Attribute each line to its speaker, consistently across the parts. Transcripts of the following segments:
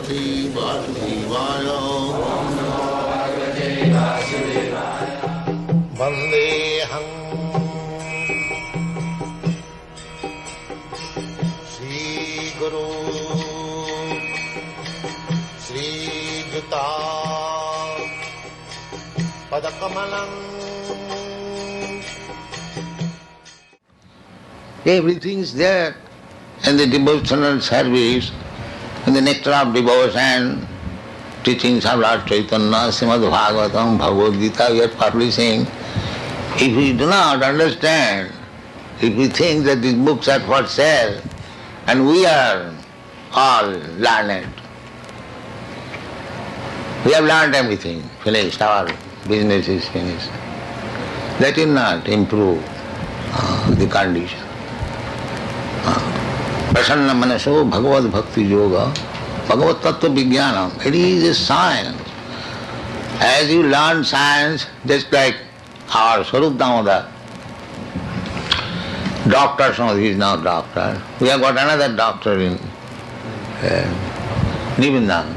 Speaker 1: Bhagavate Vasudevaya. Vandeham Sri Guru Sri Juta Padakamalam. Everything is there in the devotional service, in the nectar of devotion, teachings of Lord Chaitanya, Srimad Bhagavatam, Bhagavad-gita we are publishing. If we do not understand, if we think that these books are for sale, and we are all learned, we have learned everything, finished, our business is finished, that will not improve the condition. Prasanna manaso bhagavad bhakti yoga, bhagavad tattva vijnanam. It is a science. As you learn science, just like our Swarup Damodar, doctor, he is now doctor. We have got another doctor in Nivindan.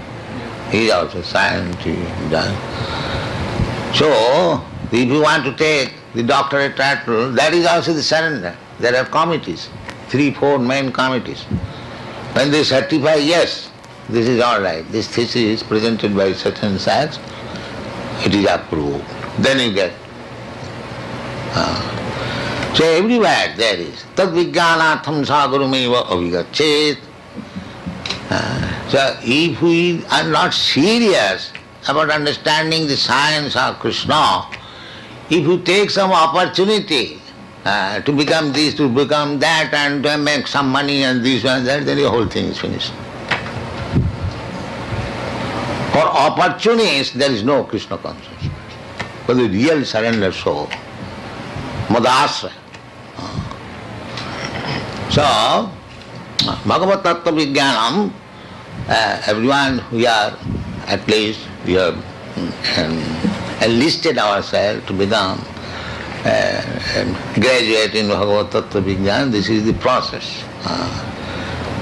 Speaker 1: He is also scientist. So, if you want to take the doctorate title, that is also the surrender. There are committees. 3-4 main committees. When they certify, yes, this is all right, this thesis is presented by such and such, it is approved. Then you get. So everywhere there is. Tad vijnanatham sagurumeva avigachet. So if we are not serious about understanding the science of Krishna, if you take some opportunity to become this, to become that, and to make some money and this and that, then the whole thing is finished. For opportunists, there is no Krishna consciousness. For the real surrender soul, madasya. So, Bhagavad Tattva Vijnanam, everyone we are, at least we have enlisted ourselves to become graduate in Bhagavad Tattva Vijnana. This is the process.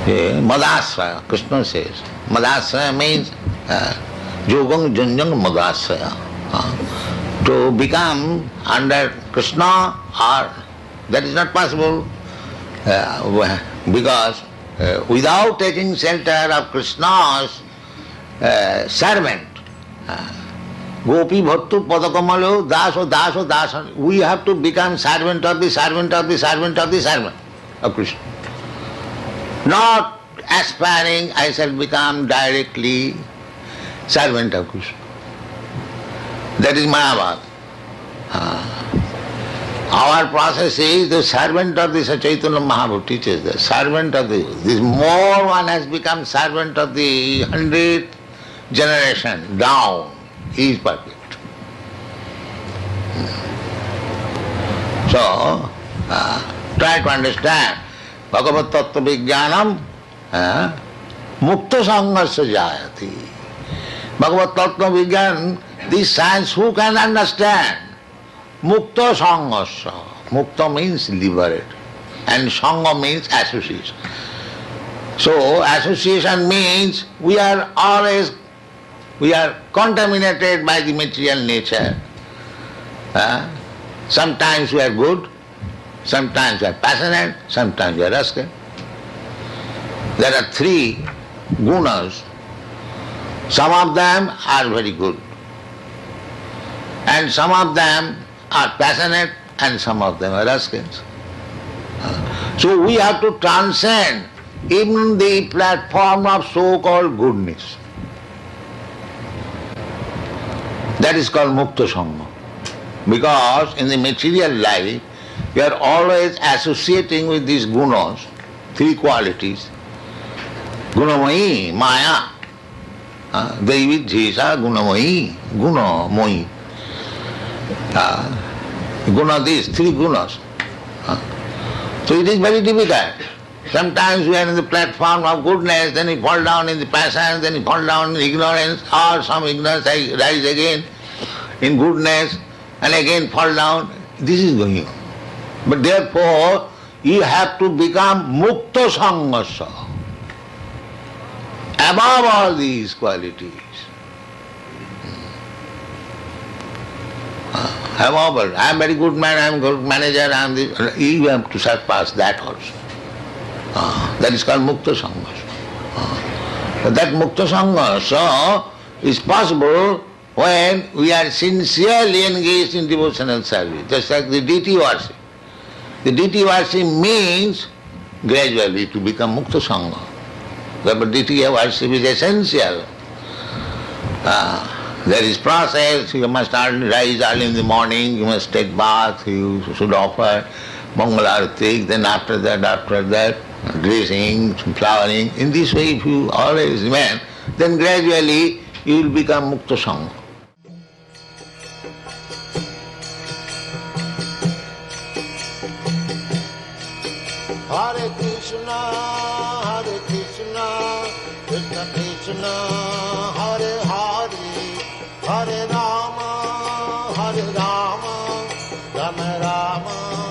Speaker 1: Madasraya, Krishna says. Madasraya means Yogam Janjang Madasraya. To become under Krishna, or that is not possible because without taking shelter of Krishna's servant, Gopi Bhattu Padakamalo, Daso, we have to become servant of the servant of the servant of the servant of Krishna. Not aspiring, I shall become directly servant of Krishna. That is Mayavad. Our process is the servant of the Chaitanya Mahaprabhu teaches the servant of the, this more one has become servant of the 100th generation down. He is perfect. So, try to understand. Bhagavad Tattva Vijnanam Mukta Sanghasya Jayati. Bhagavad Tattva Vijnan, this science who can understand? Mukta Sanghasya. Mukta means liberate. And Sangha means association. So, association means we are contaminated by the material nature. Sometimes we are good, sometimes we are passionate, sometimes we are rascal. There are 3 gunas. Some of them are very good, and some of them are passionate, and some of them are rascals. So we have to transcend even the platform of so-called goodness. That is called Mukta Sangha. Because in the material life, we are always associating with these gunas, 3 qualities. Gunamayi, Maya. Devi Jesa Gunamayi, Gunamoyi. Guna, these 3 gunas. So it is very difficult. Sometimes we are in the platform of goodness, then we fall down in the passion, then we fall down in ignorance, or some ignorance rise again in goodness, and again fall down. This is going on. But therefore, you have to become Mukta Sanghasya. above all these qualities. Above all, I am very good man, I am good manager, I am this. You have to surpass that also. That is called Mukta Sangha. That Mukta Sangha is possible when we are sincerely engaged in devotional service, just like the deity worship. The deity worship means gradually to become Mukta Sangha. Therefore deity worship is essential. There is process, you must rise early in the morning, you must take bath, you should offer Mangalarati, then after that, dressing, flowering. In this way, if you always remain, then gradually you will become Mukta Sangha.
Speaker 2: Hare Krishna, Krishna Krishna, Hare Hare, Hare Rama, Rama Rama.